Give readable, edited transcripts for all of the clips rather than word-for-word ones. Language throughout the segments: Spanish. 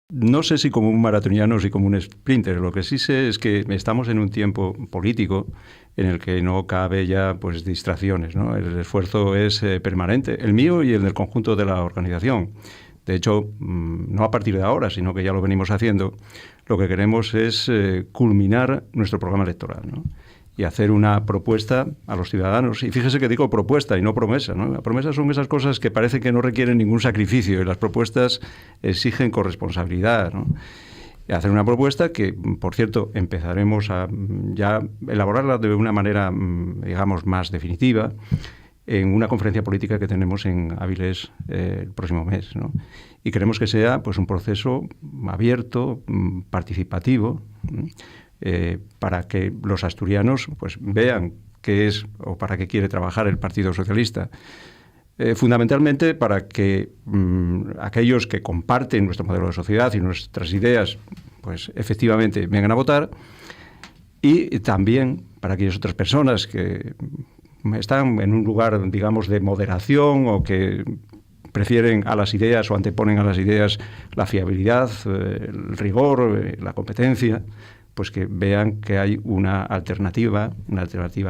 No sé si como un maratoniano o si como un sprinter. Lo que sí sé es que estamos en un tiempo político en el que no cabe ya pues distracciones, ¿no? El esfuerzo es permanente, el mío y el del conjunto de la organización. De hecho, no a partir de ahora, sino que ya lo venimos haciendo. Lo que queremos es culminar nuestro programa electoral, ¿no? Y hacer una propuesta a los ciudadanos. Y fíjese que digo propuesta y no promesa, ¿no? Las promesas son esas cosas que parece que no requieren ningún sacrificio y las propuestas exigen corresponsabilidad, ¿no? Y hacer una propuesta que, por cierto, empezaremos a ya elaborarla de una manera, digamos, más definitiva en una conferencia política que tenemos en Avilés el próximo mes, ¿no? Y queremos que sea pues un proceso abierto, participativo, para que los asturianos pues vean qué es o para qué quiere trabajar el Partido Socialista. Fundamentalmente para que aquellos que comparten nuestro modelo de sociedad y nuestras ideas pues efectivamente vengan a votar, y también para aquellas otras personas que están en un lugar, digamos, de moderación o que prefieren a las ideas o anteponen a las ideas la fiabilidad, el rigor, la competencia, pues que vean que hay una alternativa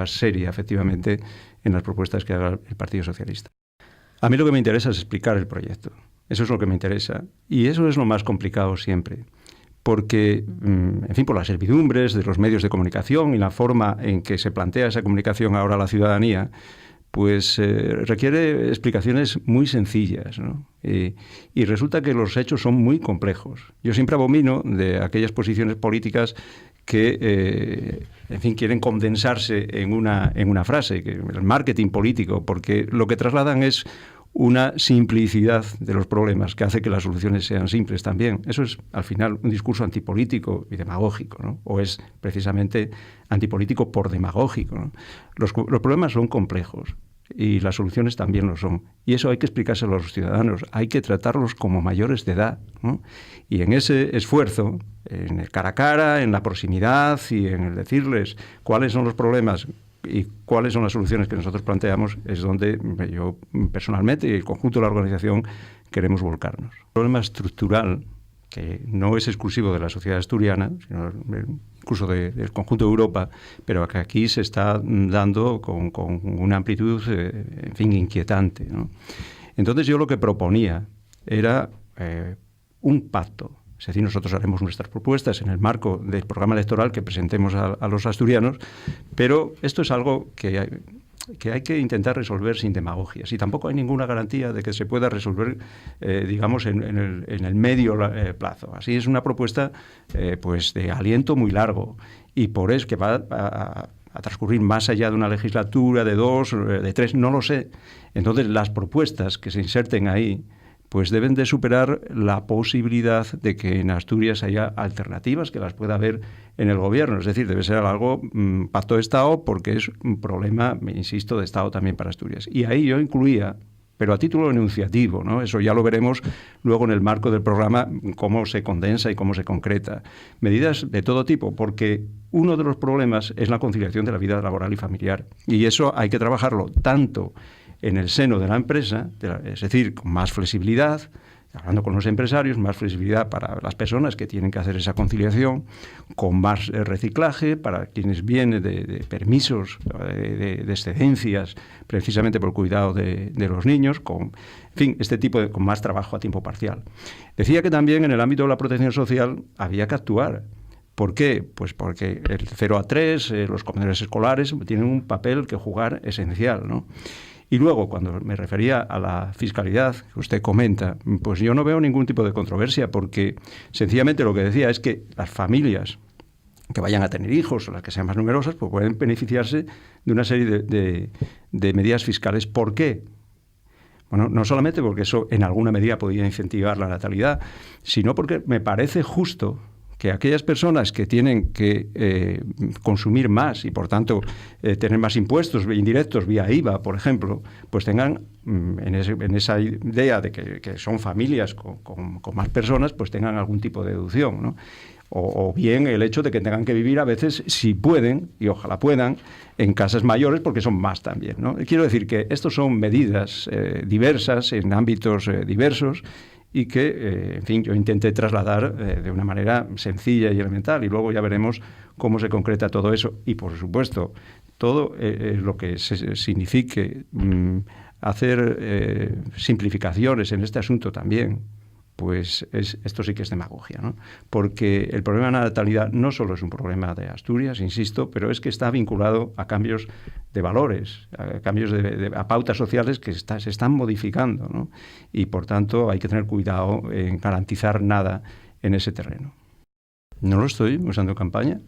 seria, efectivamente, en las propuestas que haga el Partido Socialista. A mí lo que me interesa es explicar el proyecto. Eso es lo que me interesa. Y eso es lo más complicado siempre. Porque, en fin, por las servidumbres de los medios de comunicación y la forma en que se plantea esa comunicación ahora a la ciudadanía, pues requiere explicaciones muy sencillas, ¿no? Y resulta que los hechos son muy complejos. Yo siempre abomino de aquellas posiciones políticas que, en fin, quieren condensarse en una frase, que el marketing político, porque lo que trasladan es una simplicidad de los problemas que hace que las soluciones sean simples también. Eso es, al final, un discurso antipolítico y demagógico, ¿no? O es precisamente antipolítico por demagógico, ¿no? Los problemas son complejos y las soluciones también lo son. Y eso hay que explicárselo a los ciudadanos, hay que tratarlos como mayores de edad, ¿no? Y en ese esfuerzo, en el cara a cara, en la proximidad y en el decirles cuáles son los problemas y cuáles son las soluciones que nosotros planteamos, es donde yo personalmente y el conjunto de la organización queremos volcarnos. El problema estructural, que no es exclusivo de la sociedad asturiana, sino incluso del conjunto de Europa, pero que aquí se está dando con una amplitud, en fin, inquietante, ¿no? Entonces yo lo que proponía era un pacto. Es decir, nosotros haremos nuestras propuestas en el marco del programa electoral que presentemos a los asturianos, pero esto es algo que hay que intentar resolver sin demagogias. Y tampoco hay ninguna garantía de que se pueda resolver, digamos, en el medio plazo. Así es una propuesta pues de aliento muy largo y por eso que va a transcurrir más allá de una legislatura, de 2, de 3, no lo sé. Entonces, las propuestas que se inserten ahí pues deben de superar la posibilidad de que en Asturias haya alternativas, que las pueda haber en el gobierno. Es decir, debe ser algo pacto de Estado, porque es un problema, insisto, de Estado también para Asturias. Y ahí yo incluía, pero a título enunciativo, ¿no? Eso ya lo veremos luego en el marco del programa, cómo se condensa y cómo se concreta. Medidas de todo tipo, porque uno de los problemas es la conciliación de la vida laboral y familiar. Y eso hay que trabajarlo tanto en el seno de la empresa, es decir, con más flexibilidad, hablando con los empresarios, más flexibilidad para las personas que tienen que hacer esa conciliación, con más reciclaje para quienes vienen de permisos, de excedencias, precisamente por el cuidado de los niños, con, en fin, este tipo con más trabajo a tiempo parcial. Decía que también en el ámbito de la protección social había que actuar. ¿Por qué? Pues porque el 0 a 3, los comedores escolares tienen un papel que jugar esencial, ¿no? Y luego, cuando me refería a la fiscalidad que usted comenta, pues yo no veo ningún tipo de controversia, porque sencillamente lo que decía es que las familias que vayan a tener hijos o las que sean más numerosas, pues pueden beneficiarse de una serie de medidas fiscales. ¿Por qué? Bueno, no solamente porque eso en alguna medida podría incentivar la natalidad, sino porque me parece justo que aquellas personas que tienen que consumir más y, por tanto, tener más impuestos indirectos vía IVA, por ejemplo, pues tengan, en esa idea de que son familias con más personas, pues tengan algún tipo de deducción, ¿no? O bien el hecho de que tengan que vivir a veces, si pueden, y ojalá puedan, en casas mayores porque son más también, ¿no? Quiero decir que estos son medidas diversas en ámbitos diversos y que, en fin, yo intenté trasladar de una manera sencilla y elemental, y luego ya veremos cómo se concreta todo eso. Y, por supuesto, todo lo que signifique hacer simplificaciones en este asunto también, pues esto sí que es demagogia, ¿no? Porque el problema de la natalidad no solo es un problema de Asturias, insisto, pero es que está vinculado a cambios de valores, a cambios a pautas sociales que se están modificando, ¿no? Y, por tanto, hay que tener cuidado en garantizar nada en ese terreno. No lo estoy usando en campaña,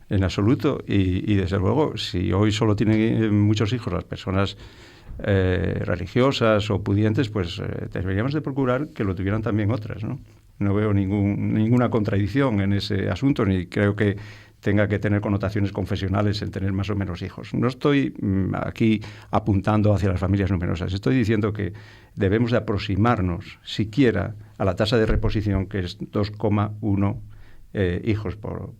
en absoluto, y desde luego, si hoy solo tienen muchos hijos las personas religiosas o pudientes, pues deberíamos de procurar que lo tuvieran también otras, ¿no? No veo ninguna contradicción en ese asunto, ni creo que tenga que tener connotaciones confesionales en tener más o menos hijos. No estoy aquí apuntando hacia las familias numerosas, estoy diciendo que debemos de aproximarnos siquiera a la tasa de reposición, que es 2,1 hijos por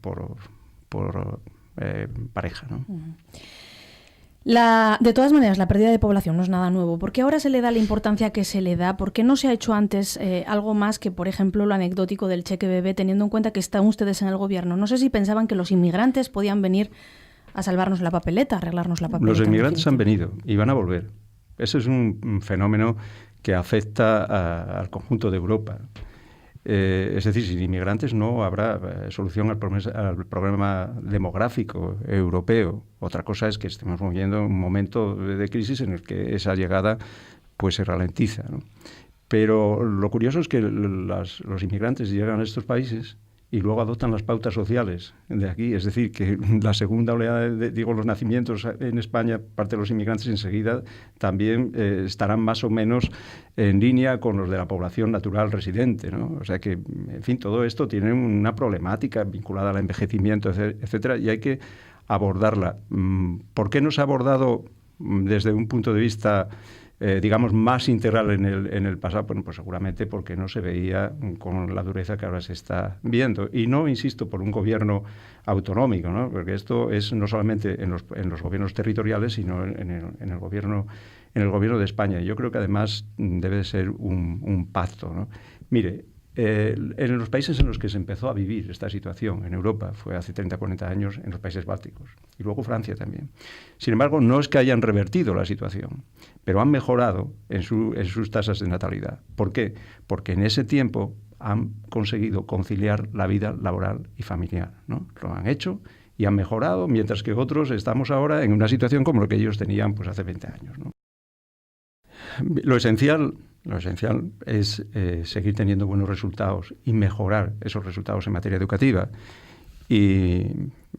pareja, ¿no? Uh-huh. De todas maneras, la pérdida de población no es nada nuevo. ¿Por qué ahora se le da la importancia que se le da? ¿Por qué no se ha hecho antes algo más que, por ejemplo, lo anecdótico del cheque bebé, teniendo en cuenta que están ustedes en el gobierno? No sé si pensaban que los inmigrantes podían venir a salvarnos la papeleta, a arreglarnos la papeleta. Los inmigrantes han venido y van a volver. Eso es un fenómeno que afecta al conjunto de Europa. Es decir, sin inmigrantes no habrá solución al problema demográfico europeo. Otra cosa es que estemos viviendo un momento de crisis en el que esa llegada pues se ralentiza, ¿no? Pero lo curioso es que los inmigrantes llegan a estos países y luego adoptan las pautas sociales de aquí. Es decir, que la segunda oleada, los nacimientos en España, parte de los inmigrantes enseguida también estarán más o menos en línea con los de la población natural residente, ¿no? O sea que, en fin, todo esto tiene una problemática vinculada al envejecimiento, etcétera, y hay que abordarla. ¿Por qué no se ha abordado desde un punto de vista digamos, más integral en el pasado? Bueno, pues seguramente porque no se veía con la dureza que ahora se está viendo. Y no, insisto, por un gobierno autonómico, ¿no? Porque esto es no solamente en los gobiernos territoriales, sino en el gobierno de España. Yo creo que además debe ser un pacto, ¿no? Mire, en los países en los que se empezó a vivir esta situación, en Europa, fue hace 30, 40 años, en los países bálticos, y luego Francia también. Sin embargo, no es que hayan revertido la situación, pero han mejorado en sus tasas de natalidad. ¿Por qué? Porque en ese tiempo han conseguido conciliar la vida laboral y familiar, ¿no? Lo han hecho y han mejorado, mientras que otros estamos ahora en una situación como lo que ellos tenían pues hace 20 años, ¿no? Lo esencial es seguir teniendo buenos resultados y mejorar esos resultados en materia educativa. Y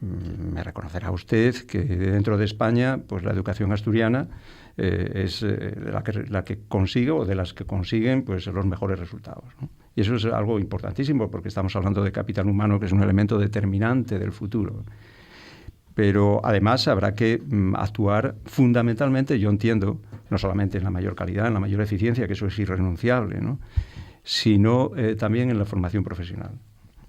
me reconocerá usted que dentro de España, pues la educación asturiana es la que consigue, o de las que consiguen, pues los mejores resultados, ¿no? Y eso es algo importantísimo, porque estamos hablando de capital humano, que es un elemento determinante del futuro. Pero además habrá que actuar fundamentalmente, yo entiendo, no solamente en la mayor calidad, en la mayor eficiencia, que eso es irrenunciable, ¿no? Sino también en la formación profesional.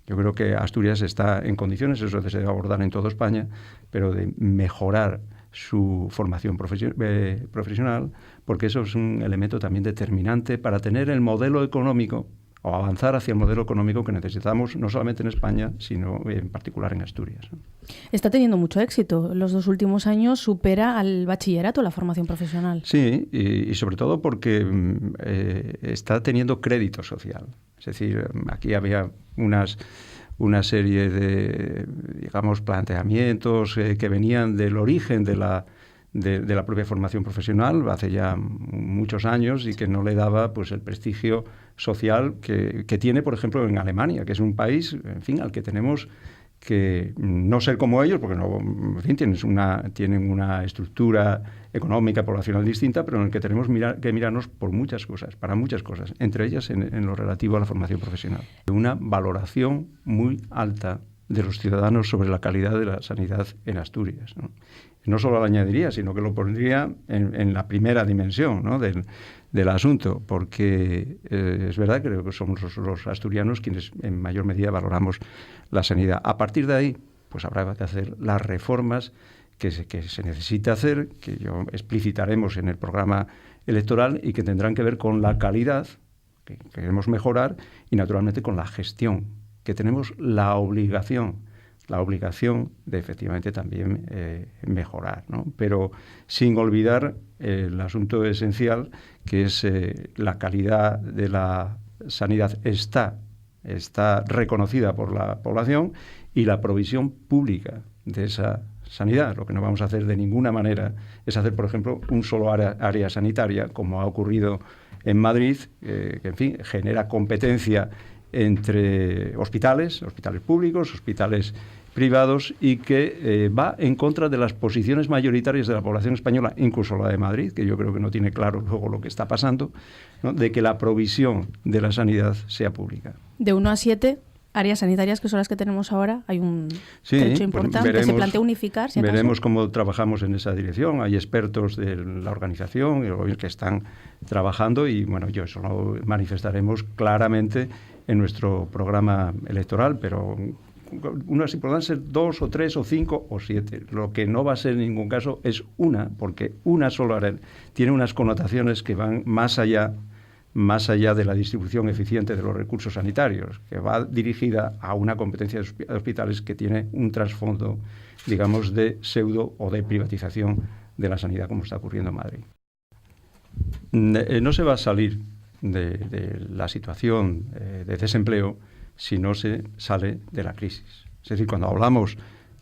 Yo creo que Asturias está en condiciones, eso se debe abordar en toda España, pero de mejorar su formación profesional, porque eso es un elemento también determinante para tener el modelo económico o avanzar hacia el modelo económico que necesitamos, no solamente en España, sino en particular en Asturias, ¿no? Está teniendo mucho éxito. Los 2 últimos años supera al bachillerato la formación profesional. Sí, y sobre todo porque está teniendo crédito social. Es decir, aquí había una serie de, digamos, planteamientos que venían del origen de la propia formación profesional hace ya muchos años, y que no le daba pues el prestigio social que tiene, por ejemplo, en Alemania, que es un país, en fin, al que tenemos que no ser como ellos, porque no, en fin, tienen una estructura económica, poblacional distinta, pero en el que tenemos que mirarnos por muchas cosas, para muchas cosas, entre ellas en lo relativo a la formación profesional. Una valoración muy alta de los ciudadanos sobre la calidad de la sanidad en Asturias, ¿no? No solo lo añadiría, sino que lo pondría en la primera dimensión, ¿no? del asunto, porque es verdad que creo que somos los asturianos quienes en mayor medida valoramos la sanidad. A partir de ahí, pues habrá que hacer las reformas que se necesita hacer, que explicitaremos en el programa electoral, y que tendrán que ver con la calidad que queremos mejorar, y naturalmente con la gestión, que tenemos la obligación de efectivamente también mejorar, ¿no? Pero sin olvidar el asunto esencial, que es la calidad de la sanidad está reconocida por la población, y la provisión pública de esa sanidad. Lo que no vamos a hacer de ninguna manera es hacer, por ejemplo, un solo área sanitaria, como ha ocurrido en Madrid, que en fin, genera competencia entre hospitales públicos, hospitales privados, y que va en contra de las posiciones mayoritarias de la población española, incluso la de Madrid, que yo creo que no tiene claro luego lo que está pasando, ¿no?, de que la provisión de la sanidad sea pública. De 1 a 7 áreas sanitarias, que son las que tenemos ahora, hay un trecho importante. Veremos, ¿se plantea unificar? Veremos cómo trabajamos en esa dirección. Hay expertos de la organización y el gobierno que están trabajando, y bueno, eso lo manifestaremos claramente en nuestro programa electoral, pero unas podrán ser 2 o 3 o 5 o 7. Lo que no va a ser en ningún caso es una, porque una sola área tiene unas connotaciones que van más allá de la distribución eficiente de los recursos sanitarios, que va dirigida a una competencia de hospitales que tiene un trasfondo, digamos, de pseudo o de privatización de la sanidad, como está ocurriendo en Madrid. No se va a salir de la situación de desempleo si no se sale de la crisis. Es decir, cuando hablamos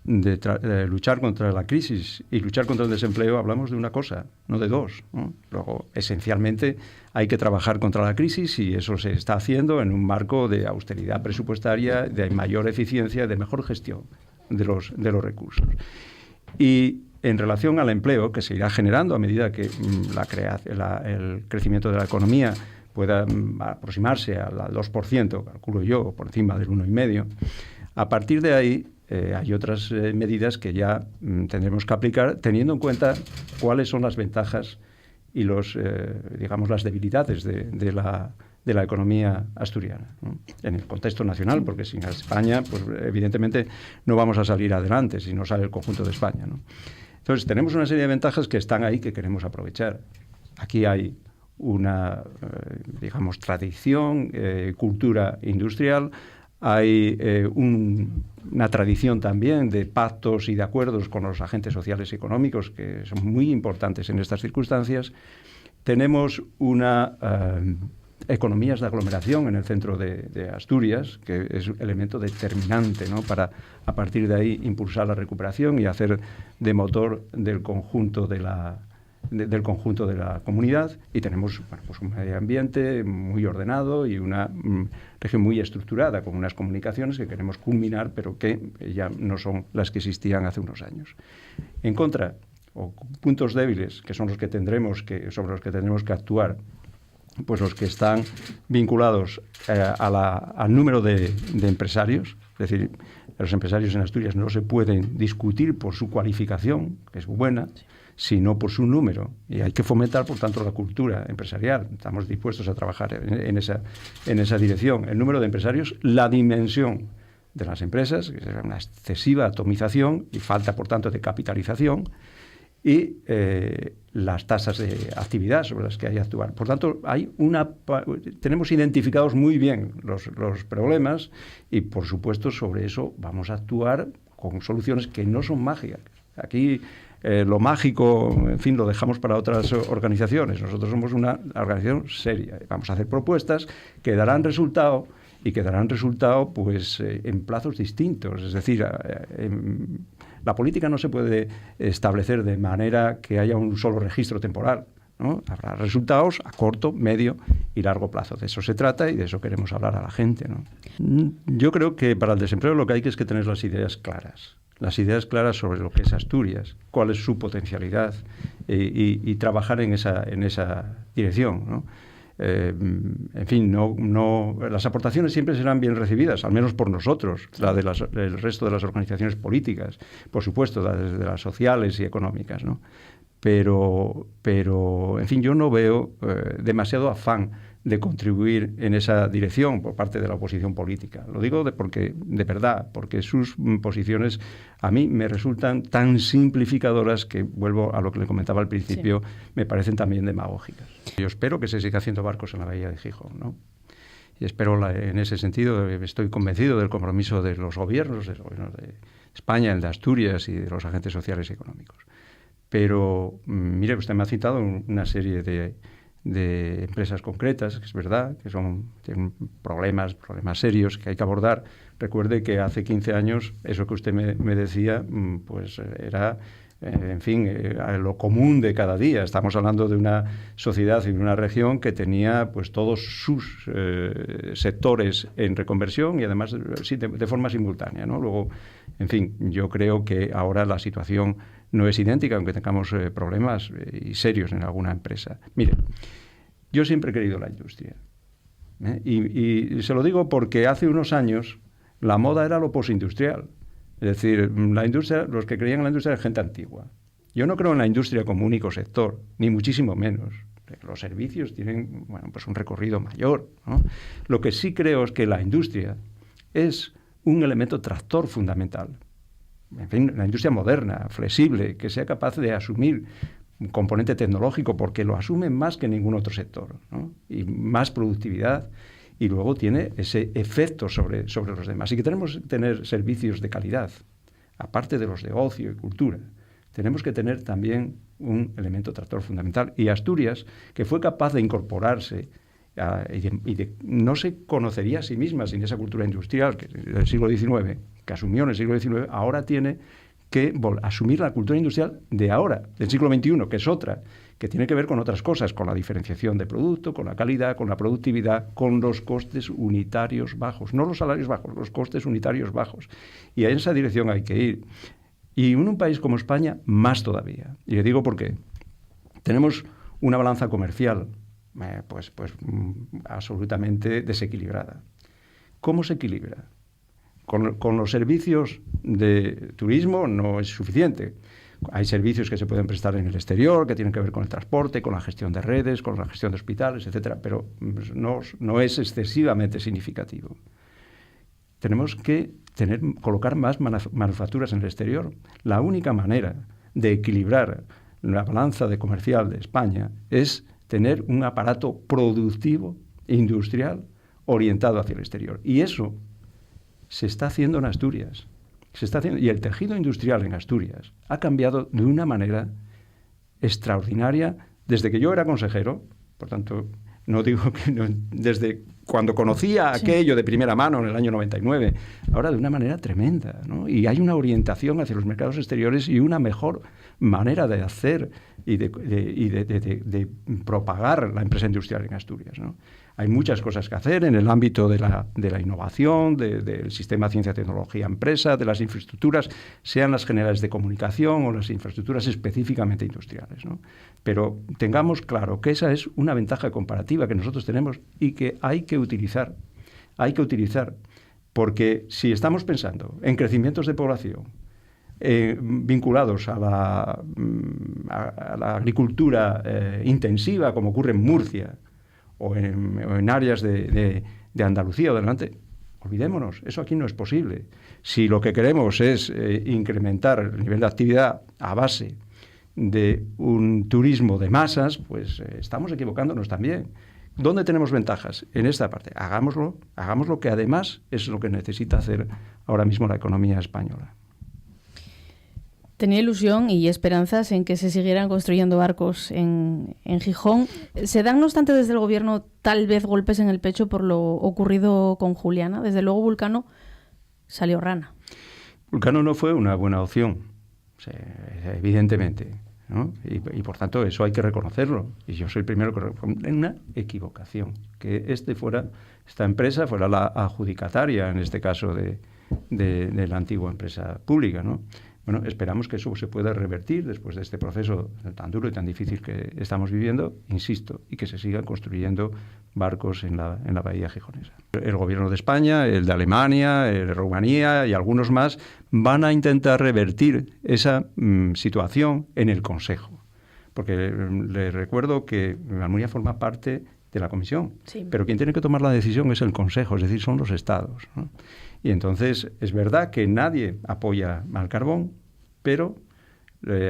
de luchar contra la crisis y luchar contra el desempleo, hablamos de una cosa, no de dos, ¿no? Luego, esencialmente, hay que trabajar contra la crisis, y eso se está haciendo en un marco de austeridad presupuestaria, de mayor eficiencia, de mejor gestión de los recursos. Y en relación al empleo, que se irá generando a medida que el crecimiento de la economía pueda aproximarse al 2%, calculo yo, por encima del 1,5%, a partir de ahí hay otras medidas que ya tendremos que aplicar, teniendo en cuenta cuáles son las ventajas y digamos, las debilidades de la economía asturiana, ¿no?, en el contexto nacional, porque sin España, pues evidentemente no vamos a salir adelante si no sale el conjunto de España, ¿no? Entonces, tenemos una serie de ventajas que están ahí, que queremos aprovechar. Aquí hay una, digamos, tradición, cultura industrial. Hay una tradición también de pactos y de acuerdos con los agentes sociales y económicos, que son muy importantes en estas circunstancias. Tenemos economías de aglomeración en el centro de Asturias, que es un elemento determinante, ¿no?, para, a partir de ahí, impulsar la recuperación y hacer de motor del conjunto de la comunidad. Y tenemos, bueno, pues un medio ambiente muy ordenado y una región muy estructurada, con unas comunicaciones que queremos culminar, pero que ya no son las que existían hace unos años. En contra, o puntos débiles, que son los que sobre los que tendremos que actuar, pues los que están vinculados al número de empresarios. Es decir, los empresarios en Asturias no se pueden discutir por su cualificación, que es buena, sino por su número. Y hay que fomentar, por tanto, la cultura empresarial. Estamos dispuestos a trabajar en esa dirección. El número de empresarios, la dimensión de las empresas, que es una excesiva atomización y falta, por tanto, de capitalización, y las tasas de actividad sobre las que hay que actuar. Por tanto, tenemos identificados muy bien los problemas, y, por supuesto, sobre eso vamos a actuar con soluciones que no son mágicas. Aquí lo mágico, en fin, lo dejamos para otras organizaciones. Nosotros somos una organización seria. Vamos a hacer propuestas que darán resultado, y que darán resultado pues en plazos distintos. Es decir, la política no se puede establecer de manera que haya un solo registro temporal, ¿no? Habrá resultados a corto, medio y largo plazo. De eso se trata, y de eso queremos hablar a la gente, ¿no? Yo creo que para el desempleo lo que hay que es que tener las ideas claras. Las ideas claras sobre lo que es Asturias, cuál es su potencialidad, y trabajar en esa dirección, ¿no? En fin, las aportaciones siempre serán bien recibidas, al menos por nosotros, el resto de las organizaciones políticas, por supuesto, de las sociales y económicas, ¿no? Pero, en fin, yo no veo demasiado afán de contribuir en esa dirección por parte de la oposición política. Lo digo porque sus posiciones a mí me resultan tan simplificadoras que, vuelvo a lo que le comentaba al principio, me parecen también demagógicas. Yo espero que se siga haciendo barcos en la bahía de Gijón, ¿no? Y espero, en ese sentido, estoy convencido del compromiso de los gobiernos, del gobierno de España, el de Asturias y de los agentes sociales y económicos. Pero, mire, usted me ha citado una serie de empresas concretas, que es verdad, que tienen problemas serios que hay que abordar. Recuerde que hace 15 años, eso que usted me decía, pues era... en fin, lo común de cada día. Estamos hablando de una sociedad y de una región que tenía pues todos sus sectores en reconversión y además de forma simultánea, ¿no? Luego, en fin, yo creo que ahora la situación no es idéntica, aunque tengamos problemas y serios en alguna empresa. Mire, yo siempre he querido la industria. Y se lo digo porque hace unos años la moda era lo postindustrial. Es decir, la industria, los que creían en la industria eran gente antigua. Yo no creo en la industria como único sector, ni muchísimo menos. Los servicios tienen, pues un recorrido mayor, ¿no? Lo que sí creo es que la industria es un elemento tractor fundamental. En fin, la industria moderna, flexible, que sea capaz de asumir un componente tecnológico, porque lo asume más que ningún otro sector, ¿no? Y más productividad. Y luego tiene ese efecto sobre los demás. Y que tenemos que tener servicios de calidad, aparte de los de ocio y cultura. Tenemos que tener también un elemento tractor fundamental. Y Asturias, que fue capaz de incorporarse no se conocería a sí misma sin esa cultura industrial del siglo XIX, que asumió en el siglo XIX, ahora tiene que asumir la cultura industrial de ahora, del siglo XXI, que es otra, que tiene que ver con otras cosas, con la diferenciación de producto, con la calidad, con la productividad, con los costes unitarios bajos, no los salarios bajos, los costes unitarios bajos. Y en esa dirección hay que ir. Y en un país como España, más todavía. Y le digo por qué. Tenemos una balanza comercial absolutamente desequilibrada. ¿Cómo se equilibra? Con los servicios de turismo no es suficiente. Hay servicios que se pueden prestar en el exterior, que tienen que ver con el transporte, con la gestión de redes, con la gestión de hospitales, etcétera, pero no es excesivamente significativo. Tenemos que colocar más manufacturas en el exterior. La única manera de equilibrar la balanza comercial de España es tener un aparato productivo, industrial, orientado hacia el exterior. Y eso se está haciendo en Asturias. Y el tejido industrial en Asturias ha cambiado de una manera extraordinaria desde que yo era consejero. Por tanto, no digo que no, desde cuando conocía aquello de primera mano en el año 99, ahora de una manera tremenda, ¿no? Y hay una orientación hacia los mercados exteriores y una mejor manera de hacer y de propagar la empresa industrial en Asturias, ¿no? Hay muchas cosas que hacer en el ámbito de la innovación, del sistema ciencia, tecnología, empresa, de las infraestructuras, sean las generales de comunicación o las infraestructuras específicamente industriales, ¿no? Pero tengamos claro que esa es una ventaja comparativa que nosotros tenemos y que hay que utilizar. Hay que utilizar, porque si estamos pensando en crecimientos de población vinculados a la agricultura intensiva, como ocurre en Murcia, o en áreas de Andalucía o delante, olvidémonos, eso aquí no es posible. Si lo que queremos es incrementar el nivel de actividad a base de un turismo de masas, pues estamos equivocándonos también. ¿Dónde tenemos ventajas? En esta parte. Hagámoslo, que además es lo que necesita hacer ahora mismo la economía española. Tenía ilusión y esperanzas en que se siguieran construyendo barcos en Gijón. ¿Se dan, no obstante, desde el Gobierno tal vez golpes en el pecho por lo ocurrido con Juliana? Desde luego, Vulcano salió rana. Vulcano no fue una buena opción, evidentemente, ¿no? Y por tanto, eso hay que reconocerlo. Y yo soy el primero que reconoce una equivocación. Que esta empresa fuera la adjudicataria, en este caso, de la antigua empresa pública, ¿no? Bueno, esperamos que eso se pueda revertir después de este proceso tan duro y tan difícil que estamos viviendo, insisto, y que se sigan construyendo barcos en la bahía gijonesa. El Gobierno de España, el de Alemania, el de Rumanía y algunos más van a intentar revertir esa situación en el Consejo. Porque les recuerdo que Almunia forma parte de la Comisión. Sí. Pero quien tiene que tomar la decisión es el Consejo, es decir, son los Estados, ¿no? Y entonces es verdad que nadie apoya al carbón, pero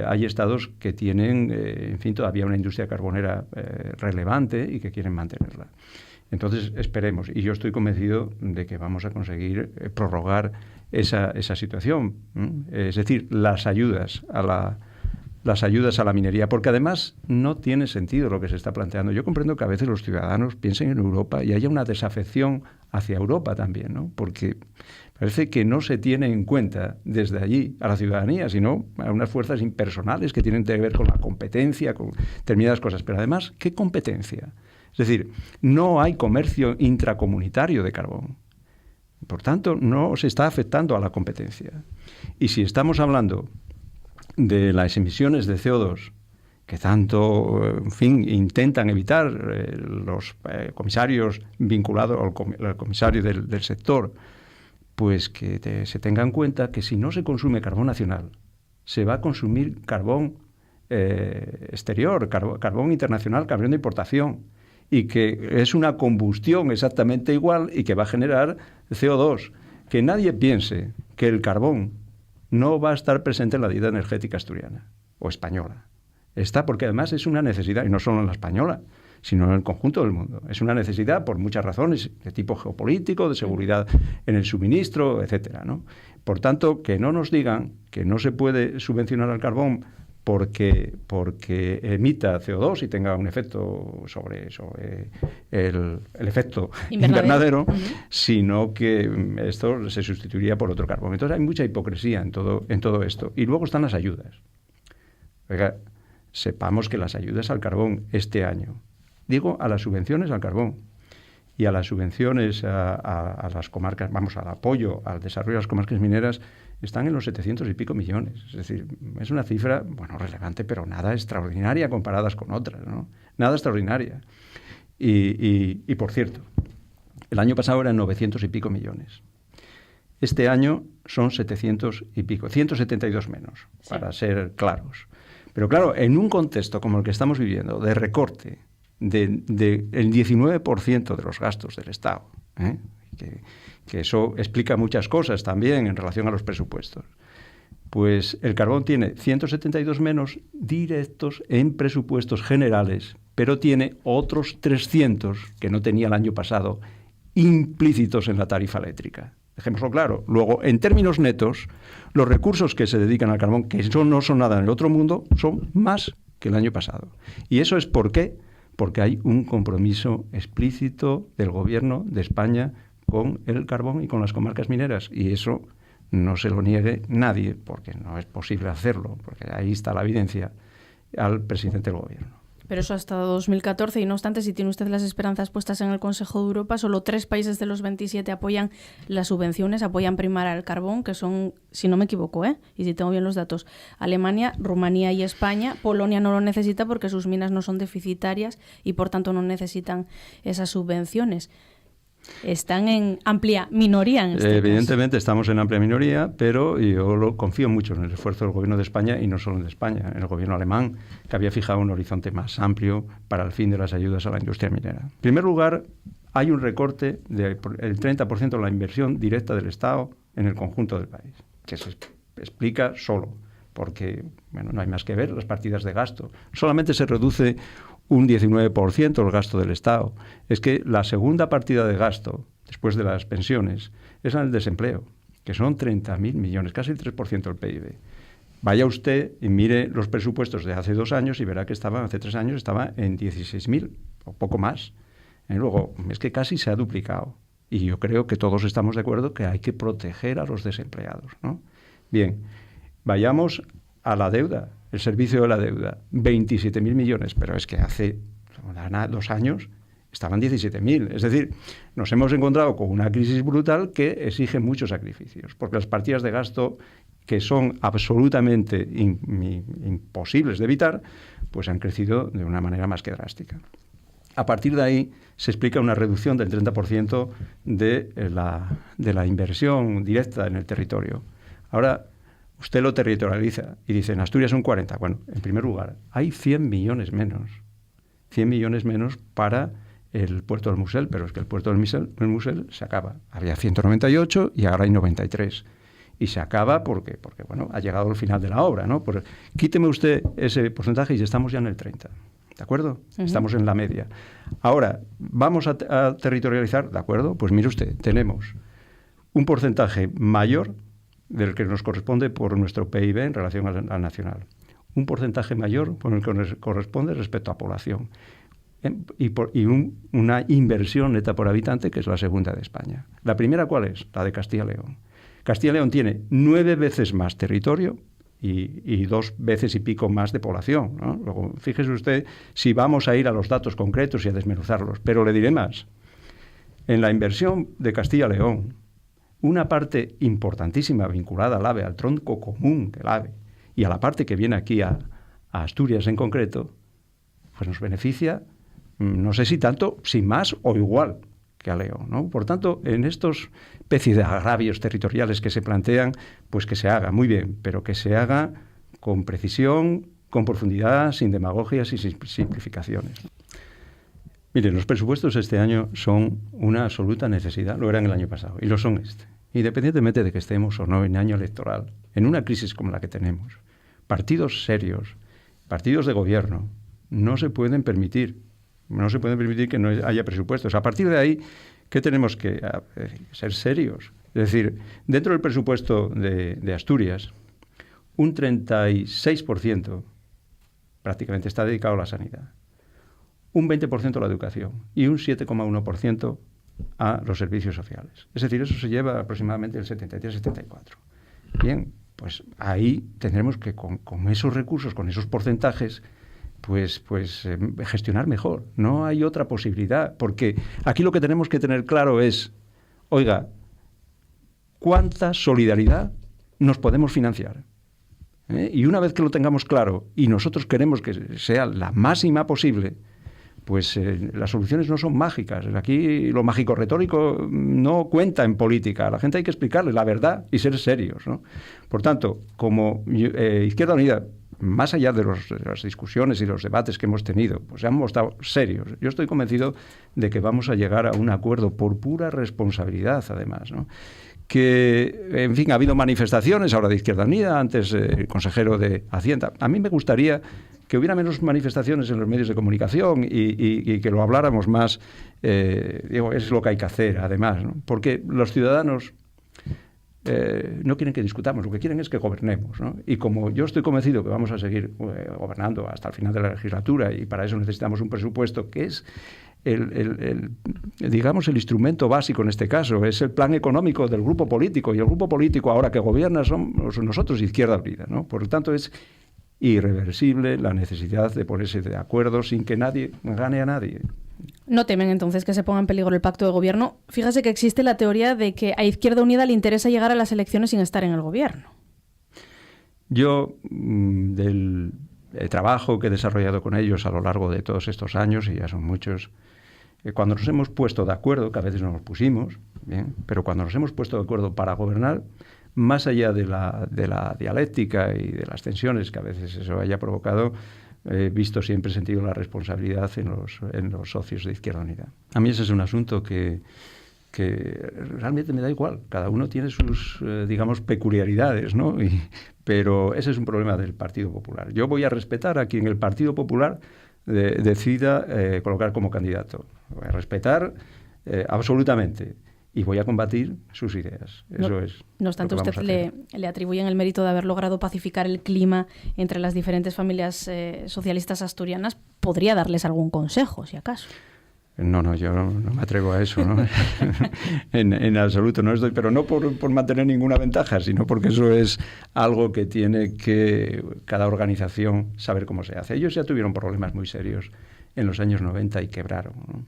hay estados que tienen, en fin, todavía una industria carbonera relevante y que quieren mantenerla. Entonces, esperemos. Y yo estoy convencido de que vamos a conseguir prorrogar esa situación. Es decir, las ayudas a la minería, porque además no tiene sentido lo que se está planteando. Yo comprendo que a veces los ciudadanos piensen en Europa y haya una desafección hacia Europa también, ¿no? Porque parece que no se tiene en cuenta desde allí a la ciudadanía, sino a unas fuerzas impersonales que tienen que ver con la competencia, con determinadas cosas. Pero además, ¿qué competencia? Es decir, no hay comercio intracomunitario de carbón. Por tanto, no se está afectando a la competencia. Y si estamos hablando de las emisiones de CO2 que tanto, en fin, intentan evitar los comisarios vinculados al comisario del sector, pues que se tenga en cuenta que si no se consume carbón nacional, se va a consumir carbón exterior, carbón internacional, carbón de importación, y que es una combustión exactamente igual y que va a generar CO2. Que nadie piense que el carbón no va a estar presente en la dieta energética asturiana o española. Está porque además es una necesidad, y no solo en la española, sino en el conjunto del mundo. Es una necesidad por muchas razones, de tipo geopolítico, de seguridad en el suministro, etcétera, ¿no? Por tanto, que no nos digan que no se puede subvencionar al carbón porque emita CO2 y tenga un efecto sobre el efecto invernadero, sino que esto se sustituiría por otro carbón. Entonces hay mucha hipocresía en todo esto. Y luego están las ayudas. Oiga, sepamos que las ayudas al carbón este año, digo a las subvenciones al carbón y a las subvenciones a las comarcas, vamos, al apoyo al desarrollo de las comarcas mineras, están en los 700 y pico millones. Es decir, es una cifra, bueno, relevante, pero nada extraordinaria comparadas con otras, ¿no? Nada extraordinaria. Y por cierto, el año pasado eran 900 y pico millones. Este año son 700 y pico, 172 menos, sí, para ser claros. Pero claro, en un contexto como el que estamos viviendo, de recorte del 19% de los gastos del Estado, que eso explica muchas cosas también en relación a los presupuestos, pues el carbón tiene 172 menos directos en presupuestos generales, pero tiene otros 300 que no tenía el año pasado implícitos en la tarifa eléctrica. Dejémoslo claro. Luego, en términos netos, los recursos que se dedican al carbón, que no son nada en el otro mundo, son más que el año pasado. ¿Y eso es por qué? Porque hay un compromiso explícito del Gobierno de España con el carbón y con las comarcas mineras. Y eso no se lo niegue nadie, porque no es posible hacerlo, porque ahí está la evidencia, al presidente del Gobierno. Pero eso hasta 2014, y no obstante, si tiene usted las esperanzas puestas en el Consejo de Europa, solo 3 países de los 27 apoyan las subvenciones, apoyan primar al carbón, que son, si no me equivoco, y si tengo bien los datos, Alemania, Rumanía y España. Polonia no lo necesita porque sus minas no son deficitarias y por tanto no necesitan esas subvenciones. Están en amplia minoría en este Evidentemente caso. Estamos en amplia minoría, pero yo confío mucho en el esfuerzo del Gobierno de España, y no solo en España, en el Gobierno alemán, que había fijado un horizonte más amplio para el fin de las ayudas a la industria minera. En primer lugar, hay un recorte del 30% de la inversión directa del Estado en el conjunto del país, que se explica solo, porque no hay más que ver las partidas de gasto. Solamente se reduce un 19% el gasto del Estado. Es que la segunda partida de gasto, después de las pensiones, es el desempleo, que son 30.000 millones, casi el 3% del PIB. Vaya usted y mire los presupuestos de hace 2 años y verá que hace 3 años estaba en 16.000 o poco más. Luego, es que casi se ha duplicado. Y yo creo que todos estamos de acuerdo que hay que proteger a los desempleados, ¿no? Bien, vayamos a la deuda. El servicio de la deuda, 27.000 millones, pero es que hace 2 años estaban 17.000. Es decir, nos hemos encontrado con una crisis brutal que exige muchos sacrificios, porque las partidas de gasto, que son absolutamente imposibles de evitar, pues han crecido de una manera más que drástica. A partir de ahí se explica una reducción del 30% de la inversión directa en el territorio. Ahora, usted lo territorializa y dice, en Asturias son 40. Bueno, en primer lugar, hay 100 millones menos. 100 millones menos para el puerto del Musel, pero es que el puerto del Musel se acaba. Había 198 y ahora hay 93. Y se acaba porque bueno, ha llegado el final de la obra, ¿no? Quíteme usted ese porcentaje y estamos ya en el 30. ¿De acuerdo? Estamos en la media. Ahora, ¿vamos a territorializar? ¿De acuerdo? Pues mire usted, tenemos un porcentaje mayor del que nos corresponde por nuestro PIB en relación al nacional. Un porcentaje mayor por el que nos corresponde respecto a población. Y una inversión neta por habitante que es la segunda de España. ¿La primera cuál es? La de Castilla y León. Castilla y León tiene 9 veces más territorio y 2 veces y pico más de población, ¿no? Luego, fíjese usted si vamos a ir a los datos concretos y a desmenuzarlos. Pero le diré más. En la inversión de Castilla y León, una parte importantísima vinculada al AVE, al tronco común del AVE, y a la parte que viene aquí a Asturias en concreto, pues nos beneficia, no sé si tanto, si más o igual que a León, ¿no? Por tanto, en estos especies de agravios territoriales que se plantean, pues que se haga muy bien, pero que se haga con precisión, con profundidad, sin demagogias y sin simplificaciones. Miren, los presupuestos este año son una absoluta necesidad, lo eran el año pasado y lo son este. Independientemente de que estemos o no en año electoral, en una crisis como la que tenemos, partidos serios, partidos de gobierno, no se pueden permitir que no haya presupuestos. A partir de ahí, ¿qué tenemos que ser serios? Es decir, dentro del presupuesto de Asturias, un 36% prácticamente está dedicado a la sanidad, un 20% a la educación y un 7,1% a los servicios sociales. Es decir, eso se lleva aproximadamente el 73-74. Bien, pues ahí tendremos que con esos recursos, con esos porcentajes, pues gestionar mejor. No hay otra posibilidad, porque aquí lo que tenemos que tener claro es, oiga, ¿cuánta solidaridad nos podemos financiar? Y una vez que lo tengamos claro y nosotros queremos que sea la máxima posible, pues las soluciones no son mágicas. Aquí lo mágico retórico no cuenta en política. A la gente hay que explicarle la verdad y ser serios, ¿no? Por tanto, como Izquierda Unida, más allá de las discusiones y los debates que hemos tenido, pues hemos estado serios. Yo estoy convencido de que vamos a llegar a un acuerdo por pura responsabilidad, además, ¿no? Que, en fin, ha habido manifestaciones ahora de Izquierda Unida, antes el consejero de Hacienda. A mí me gustaría que hubiera menos manifestaciones en los medios de comunicación y que lo habláramos más. Es lo que hay que hacer, además, ¿no? Porque los ciudadanos no quieren que discutamos, lo que quieren es que gobernemos, ¿no? Y como yo estoy convencido que vamos a seguir gobernando hasta el final de la legislatura y para eso necesitamos un presupuesto que es digamos, el instrumento básico en este caso, es el plan económico del grupo político, y el grupo político ahora que gobierna somos nosotros, Izquierda Unida, ¿no? Por lo tanto, es irreversible la necesidad de ponerse de acuerdo sin que nadie gane a nadie. ¿No temen entonces que se ponga en peligro el pacto de gobierno? Fíjese que existe la teoría de que a Izquierda Unida le interesa llegar a las elecciones sin estar en el gobierno. Yo, del trabajo que he desarrollado con ellos a lo largo de todos estos años, y ya son muchos, cuando nos hemos puesto de acuerdo, que a veces no nos pusimos, bien, pero cuando nos hemos puesto de acuerdo para gobernar, más allá de la dialéctica y de las tensiones que a veces eso haya provocado, he visto siempre sentido la responsabilidad en los socios de Izquierda Unida. A mí ese es un asunto que realmente me da igual. Cada uno tiene sus, digamos, peculiaridades, ¿no? Pero ese es un problema del Partido Popular. Yo voy a respetar a quien el Partido Popular decida colocar como candidato. Voy a respetar absolutamente. Y voy a combatir sus ideas. Eso es. No obstante, usted le atribuyen el mérito de haber logrado pacificar el clima entre las diferentes familias socialistas asturianas. ¿Podría darles algún consejo, si acaso? No, yo no me atrevo a eso, ¿no? en absoluto no estoy, pero no por mantener ninguna ventaja, sino porque eso es algo que tiene que cada organización saber cómo se hace. Ellos ya tuvieron problemas muy serios en los años 90 y quebraron, ¿no?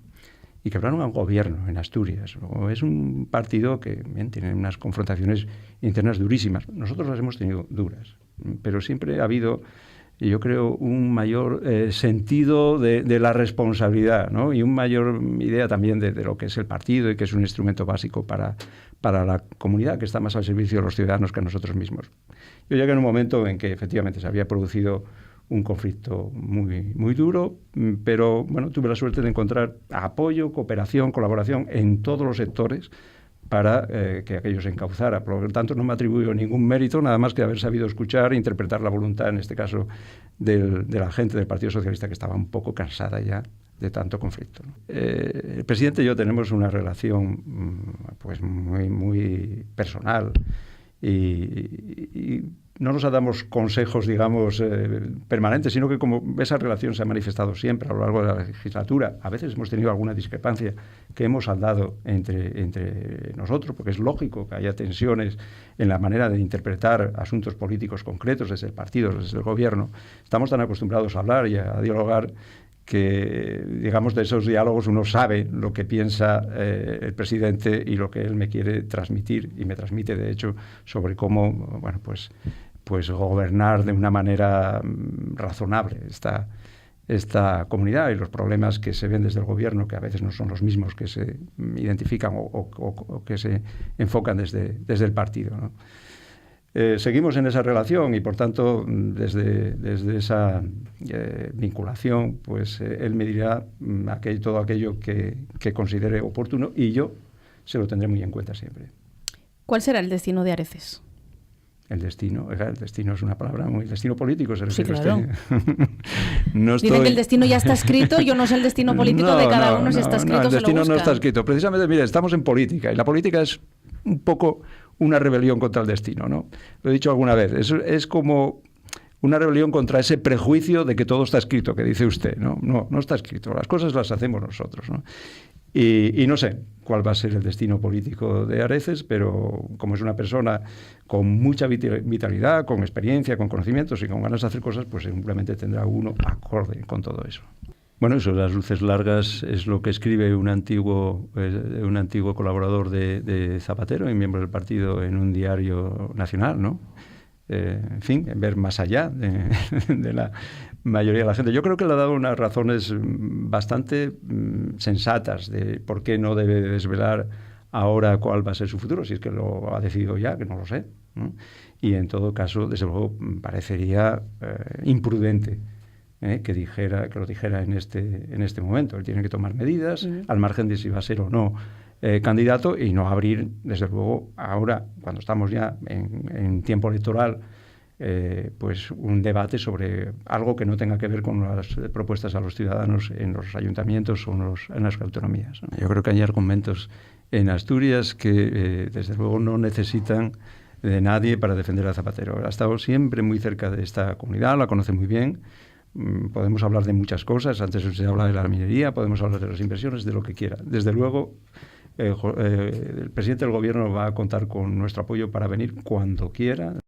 Y quebraron al gobierno en Asturias. Es un partido que bien, tiene unas confrontaciones internas durísimas. Nosotros las hemos tenido duras, pero siempre ha habido, yo creo, un mayor sentido de la responsabilidad, ¿no? Y una mayor idea también de lo que es el partido y que es un instrumento básico para la comunidad, que está más al servicio de los ciudadanos que a nosotros mismos. Yo llegué en un momento en que efectivamente se había producido un conflicto muy, muy duro, pero bueno, tuve la suerte de encontrar apoyo, cooperación, colaboración en todos los sectores para que aquello se encauzara. Por lo tanto, no me atribuyo ningún mérito, nada más que haber sabido escuchar e interpretar la voluntad, en este caso, de la gente del Partido Socialista, que estaba un poco cansada ya de tanto conflicto, ¿no? El presidente y yo tenemos una relación pues muy, muy personal y no nos damos consejos, digamos, permanentes, sino que como esa relación se ha manifestado siempre a lo largo de la legislatura. A veces hemos tenido alguna discrepancia que hemos saldado entre nosotros, porque es lógico que haya tensiones en la manera de interpretar asuntos políticos concretos desde el partido, desde el gobierno. Estamos tan acostumbrados a hablar y a dialogar que, digamos, de esos diálogos uno sabe lo que piensa el presidente y lo que él me quiere transmitir, y me transmite, de hecho, sobre cómo, bueno, pues gobernar de una manera razonable esta comunidad y los problemas que se ven desde el gobierno, que a veces no son los mismos que se identifican o que se enfocan desde el partido, ¿no? Seguimos en esa relación y, por tanto, desde esa vinculación, pues él me dirá todo aquello que considere oportuno, y yo se lo tendré muy en cuenta siempre. ¿Cuál será el destino de Areces? El destino es una palabra muy... El destino político se refiere. Sí, claro. No estoy... Dicen que el destino ya está escrito, yo no sé el destino político de cada uno, si está escrito, el destino se lo buscan. no está escrito. Precisamente, mire, estamos en política, y la política es un poco una rebelión contra el destino, ¿no? Lo he dicho alguna vez, es como una rebelión contra ese prejuicio de que todo está escrito, que dice usted, ¿no? No está escrito, las cosas las hacemos nosotros, ¿no? Y no sé cuál va a ser el destino político de Areces, pero como es una persona con mucha vitalidad, con experiencia, con conocimientos y con ganas de hacer cosas, pues seguramente tendrá uno acorde con todo eso. Bueno, eso, las luces largas, es lo que escribe un antiguo colaborador de Zapatero y miembro del partido en un diario nacional, ¿no? En fin, ver más allá de la mayoría de la gente. Yo creo que le ha dado unas razones bastante sensatas de por qué no debe desvelar ahora cuál va a ser su futuro, si es que lo ha decidido ya, que no lo sé, ¿no? Y en todo caso, desde luego, parecería imprudente que lo dijera en este momento. Él tiene que tomar medidas al margen de si va a ser o no candidato, y no abrir, desde luego, ahora, cuando estamos ya en tiempo electoral, pues un debate sobre algo que no tenga que ver con las propuestas a los ciudadanos en los ayuntamientos o en las autonomías, ¿no? Yo creo que hay argumentos en Asturias que, desde luego, no necesitan de nadie para defender a Zapatero. Ha estado siempre muy cerca de esta comunidad, la conoce muy bien. Podemos hablar de muchas cosas, antes se habla de la minería, podemos hablar de las inversiones, de lo que quiera. Desde luego, el presidente del gobierno va a contar con nuestro apoyo para venir cuando quiera.